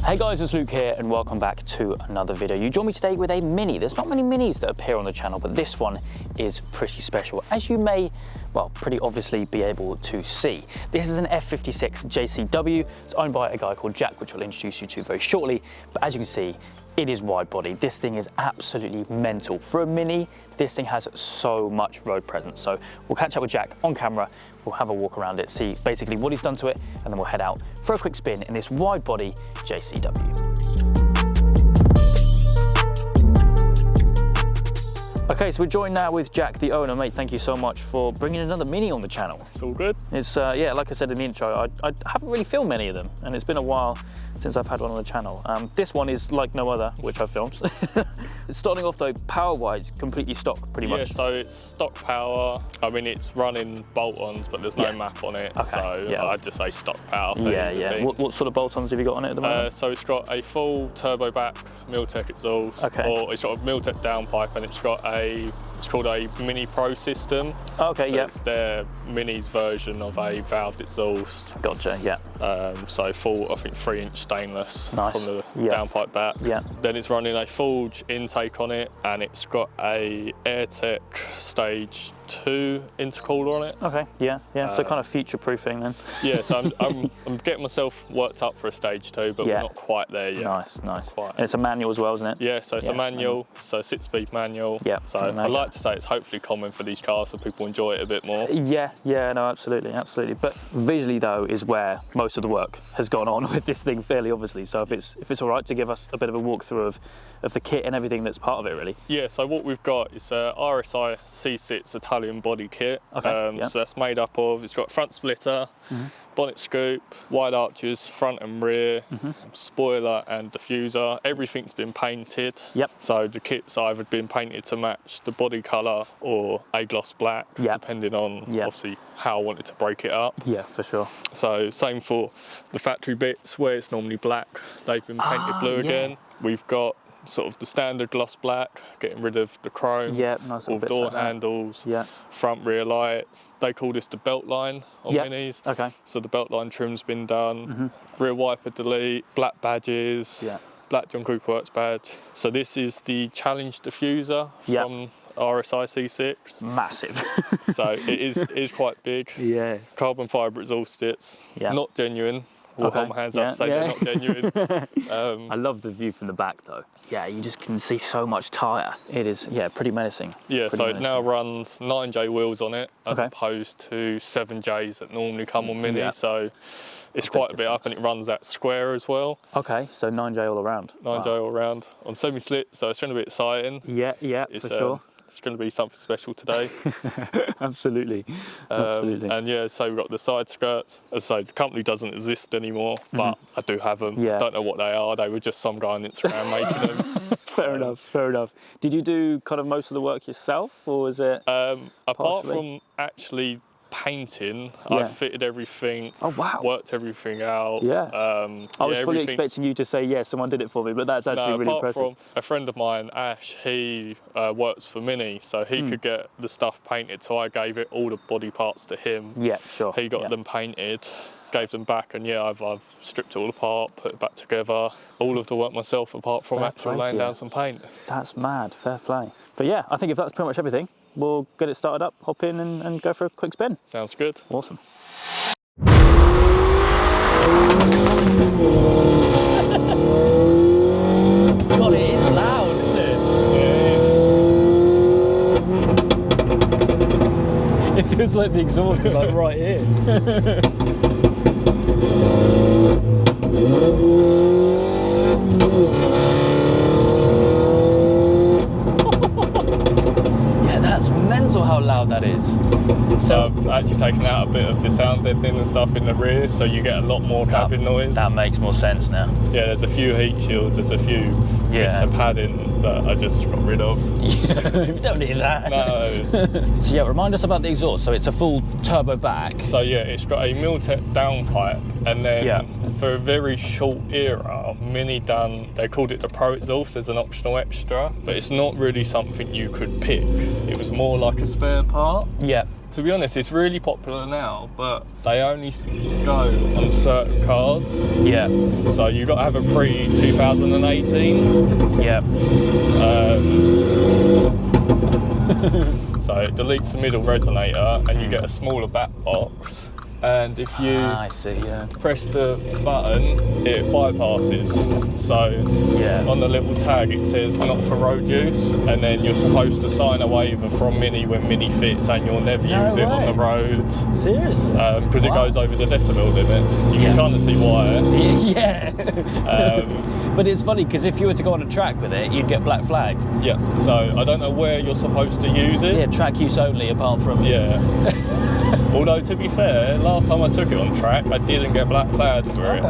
Hey guys, it's Luke here and welcome back to another video. You join me today with a Mini. There's not many Minis that appear on the channel, but this one is pretty special, as you may, well, pretty obviously be able to see. This is an F56 JCW. It's owned by a guy called Jack, which I'll introduce you to very shortly. But as you can see, it is wide body. This thing is absolutely mental. For a Mini, this thing has so much road presence. So we'll catch up with Jack on camera. We'll have a walk around it, see basically what he's done to it, and then we'll head out for a quick spin in this wide body JCW. Okay, so we're joined now with Jack, the owner. Mate, thank you so much for bringing another Mini on the channel. It's all good. It's, yeah, like I said in the intro, I haven't really filmed many of them, and it's been a while since I've had one on the channel. This one is like no other, which I've filmed. Starting off though, power-wise, completely stock, pretty much. Yeah, so it's stock power. I mean, it's running bolt-ons, but there's no map on it, okay, so I'd just say stock power. Yeah. What sort of bolt-ons have you got on it at the moment? So it's got a full turbo back Miltech exhaust, or it's got a Miltech downpipe, and it's got it's called a Mini Pro system. Okay, so it's their Mini's version of a valved exhaust. Gotcha, yeah. So full, I think 3-inch stainless from the downpipe back. Yeah. Then it's running a Forge intake on it, and it's got a AirTech Stage 2 intercooler on it. Okay, yeah. So kind of future-proofing then. Yeah, so I'm getting myself worked up for a Stage 2, but we're not quite there yet. Nice. And it's a manual as well, isn't it? Yeah, so it's a manual, so 6-speed manual. Yeah. So I like to say it's hopefully common for these cars so people enjoy it a bit more. Yeah, no, absolutely. But visually though is where most of the work has gone on with this thing, fairly obviously. So if it's all right to give us a bit of a walkthrough of the kit and everything that's part of it, really. Yeah, so what we've got is a RSI C6 Italian body kit. Okay, so that's made up of, it's got front splitter, bonnet scoop, wide arches, front and rear, spoiler and diffuser. Everything's been painted. Yep. So the kit's either been painted to match the body colour or a gloss black, depending on obviously how I wanted to break it up. Yeah, for sure. So same for the factory bits, where it's normally black, they've been painted blue again. We've got sort of the standard gloss black, getting rid of the chrome, all door handles, front rear lights. They call this the belt line on Minis. Okay. So the belt line trim's been done, rear wiper delete, black badges, black John Cooper Works badge. So this is the Challenge diffuser from RSI C6. Massive. So it is quite big. Yeah. Carbon fibre exhaust kits, not genuine. We'll hold my hands up and say they're not genuine. I love the view from the back though. Yeah, you just can see so much tyre. It is, pretty menacing. Yeah, so it now runs 9J wheels on it, as opposed to 7Js that normally come on Mini. So it's quite a bit up, and it runs that square as well. Okay, so 9J all around. 9J all around on semi-slit, so it's going to be exciting. Yeah, for sure. It's going to be something special today. Absolutely. And yeah, so we've got the side skirts. As I say, the company doesn't exist anymore, but I do have them. Yeah. Don't know what they are. They were just some guy on Instagram making them. Fair enough. Did you do kind of most of the work yourself, or was it? Apart from actually painting, I fitted everything, worked everything out. I was fully expecting you to say, someone did it for me, but that's actually really impressive. Apart from a friend of mine, Ash, he works for Mini, so he could get the stuff painted, so I gave it all the body parts to him. Yeah, sure. He got them painted, gave them back, and I've stripped it all apart, put it back together, all of the work myself apart from laying down some paint. That's mad, fair play. But yeah, I think if that's pretty much everything, we'll get it started up, hop in and go for a quick spin. Sounds good. Awesome. God, it is loud, isn't it? Yeah, it is. It feels like the exhaust is like right here. That's mental how loud that is. So I've actually taken out a bit of the sound deadening and stuff in the rear, so you get a lot more cabin noise. That makes more sense now. Yeah, there's a few heat shields, there's a few bits of padding that I just got rid of. You don't need that. No. So remind us about the exhaust. So it's a full turbo back. So it's got a Miltech downpipe, and then for a very short era, Mini done, they called it the Pro exhaust as an optional extra, but it's not really something you could pick. It was more like a spare part. to be honest, it's really popular now, but they only go on certain cars. Yeah. So you've got to have a pre-2018. Yeah. So it deletes the middle resonator and you get a smaller back box. And if you I see, yeah. press the button, it bypasses. So on the little tag it says not for road use, and then you're supposed to sign a waiver from Mini when Mini fits, and you'll never use it on the road. Seriously? Because it goes over the decibel limit. You can kind of see why. Yeah. But it's funny because if you were to go on a track with it, you'd get black flagged. Yeah. So I don't know where you're supposed to use it. Yeah, track use only, apart from. Yeah. Although, to be fair, last time I took it on track, I didn't get black flagged for it.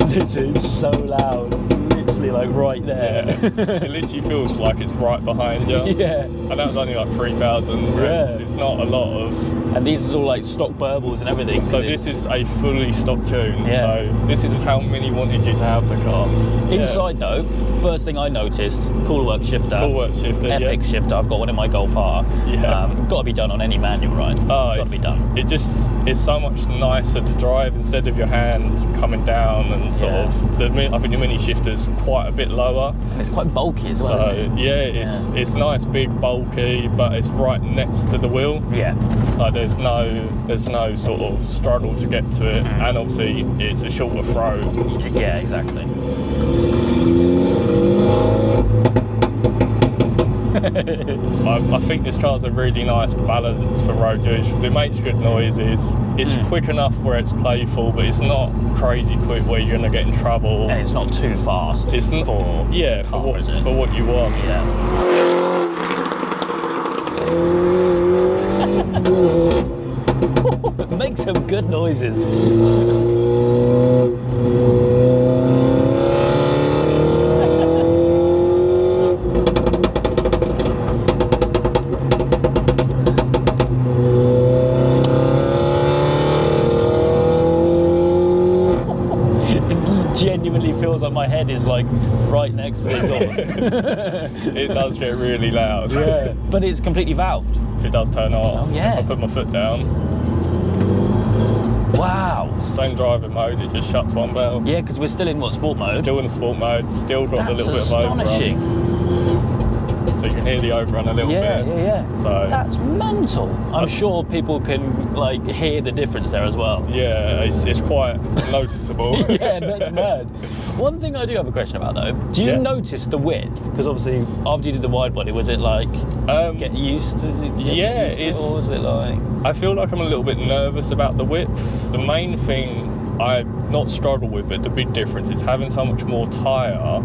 Literally, it's so loud. Literally, like right there. Yeah. It literally feels like it's right behind you. Yeah. And that was only like 3,000 revs. Yeah. It's not a lot of. And these is all like stock burbles and everything. So this is a fully stock tune. Yeah. So this is how Mini wanted you to have the car. Inside though, first thing I noticed, cool work shifter. Cool work shifter, epic shifter. I've got one in my Golf R. Yeah. Got to be done on any manual, right? Oh, got to be done. It's so much nicer to drive instead of your hand coming down and sort of. I think the Mini shifter's quite a bit lower. And it's quite bulky as well. So it's nice, big, bulky, but it's right next to the wheel. Yeah. Like there's no sort of struggle to get to it, and obviously it's a shorter throw. Yeah, exactly. I think this car's a really nice balance for road use because it makes good noises. It's quick enough where it's playful, but it's not crazy quick where you're gonna get in trouble. And it's not too fast. It's not for what you want. Yeah. It makes some good noises. Genuinely feels like my head is like right next to the door. It does get really loud. Yeah, but it's completely valved. If it does turn off, oh, yeah. if I put my foot down. Wow. Same driving mode, it just shuts one valve. Yeah, because we're still in what, sport mode? Still in sport mode, still got a little bit of overrun. Astonishing. So you can hear the overrun a little bit. Yeah. So that's mental. I'm sure people can like hear the difference there as well. Yeah, it's quite noticeable. Yeah, that's mad. One thing I do have a question about though, do you notice the width? Because obviously after you did the wide body, was it like get used to it? Yeah, or was it like? I feel like I'm a little bit nervous about the width. The main thing I not struggle with, but the big difference is having so much more tyre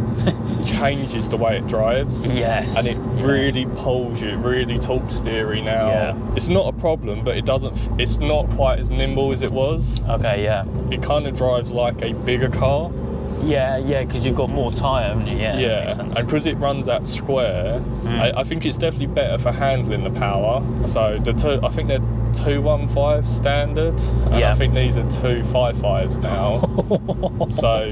changes the way it drives. Yes. And it really pulls you, it really talks steery now. Yeah. It's not a problem, but it's not quite as nimble as it was. Okay, yeah. It kind of drives like a bigger car. Yeah, because you've got more tyre, haven't you? Yeah, and because it runs at square, I think it's definitely better for handling the power. So I think they're 215 standard, and I think these are 255s now. So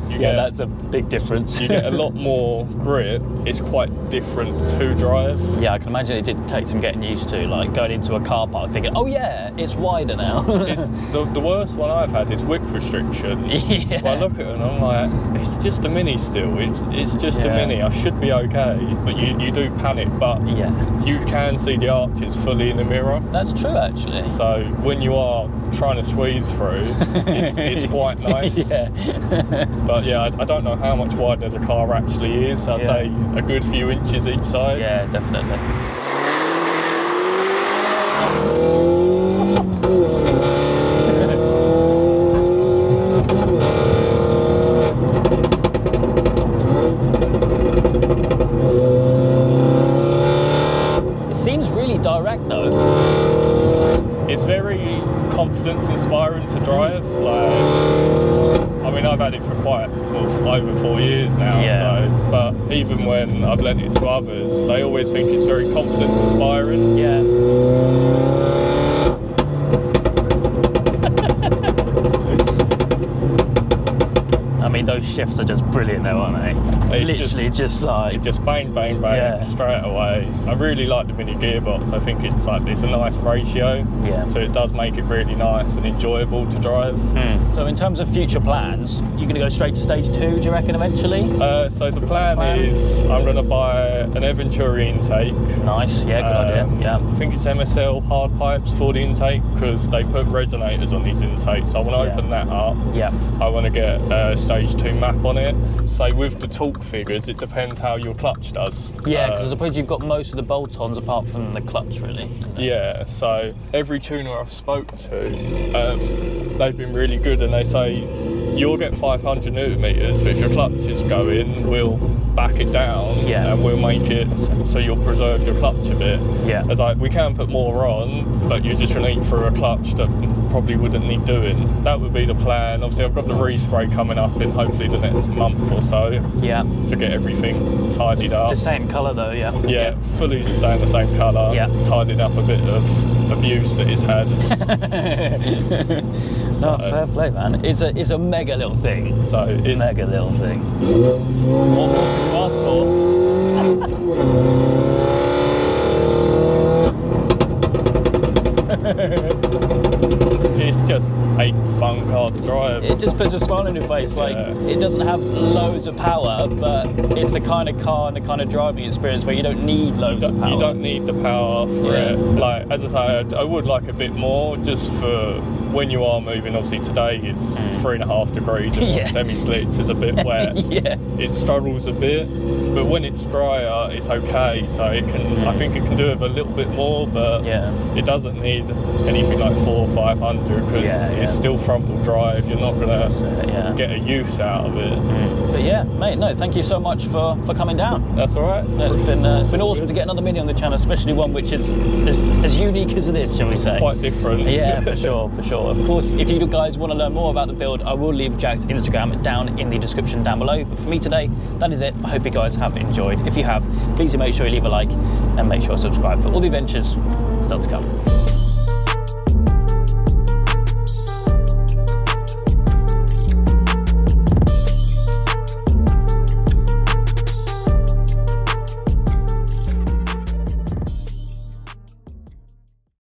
you get, that's a big difference. You get a lot more grip. It's quite different to drive. Yeah, I can imagine it did take some getting used to, like going into a car park thinking, oh yeah, it's wider now. It's, the worst one I've had is width restrictions. Yeah. So I look at it and I'm like, it's just a Mini still. It's just a Mini. I should be okay. But you do panic. But you can see the arches fully in the mirror. That's true, actually. So when you are trying to squeeze through, it's quite nice. Yeah. But yeah, I don't know how much wider the car actually is. I'd say a good few inches each side. Yeah, definitely. It seems really direct though. It's very confidence inspiring to drive. Like, I mean, I've had it for over 4 years now. So, but even when I've lent it to others, they always think it's very confidence inspiring. Yeah. I mean, those shifts are just brilliant though, aren't they? It's literally just like... It just bang, bang, bang, straight away. I really like the mini gearbox. I think it's a nice ratio. Yeah. So it does make it really nice and enjoyable to drive. So in terms of future plans, you're going to go straight to stage 2, do you reckon, eventually? So the plan is I'm going to buy an Evan Venturi intake. Nice, yeah, good idea. Yeah. I think it's MSL hard pipes for the intake because they put resonators on these intakes. So I want to open that up. Yeah. I want to get a stage 2 map on it. So with the torque figures, it depends how your clutch does. Yeah, because I suppose you've got most of the bolt-ons apart from the clutch, really. Yeah, so every tuner I've spoke to, they've been really good, and they say you'll get 500 newton meters, but if your clutch is going, we'll back it down and we'll make it so you'll preserve your clutch a bit. Yeah. As we can put more on, but you're just going to eat through a clutch that probably wouldn't need doing. That would be the plan. Obviously, I've got the respray coming up in hopefully the next month or so. Yeah. To get everything tidied up. The same colour though, yeah. Yeah, fully staying the same colour. Yeah. Tidied up a bit of abuse that it's had. So, fair play, man. It's a mega little thing. So it's mega little thing. What more can you ask for? It's just a fun car to drive. It just puts a smile on your face. Like, it doesn't have loads of power, but it's the kind of car and the kind of driving experience where you don't need loads of power. You don't need the power for it. Like, as I say, I would like a bit more just for when you are moving. Obviously today is 3.5 degrees and semi-slicks is a bit wet. It struggles a bit, but when it's drier, it's okay. So it can, I think it can do it a little bit more, but it doesn't need anything like 400 or 500 because it's still front-wheel drive. You're not gonna get a use out of it. But yeah, mate, no, thank you so much for coming down. That's all right. It's been awesome to get another Mini on the channel, especially one which is as unique as this, shall we say? Quite different. Yeah, for sure, for sure. Of course, if you guys want to learn more about the build, I will leave Jack's Instagram down in the description down below. But for me today, that is it. I hope you guys have enjoyed. If you have, please make sure you leave a like and make sure to subscribe for all the adventures still to come.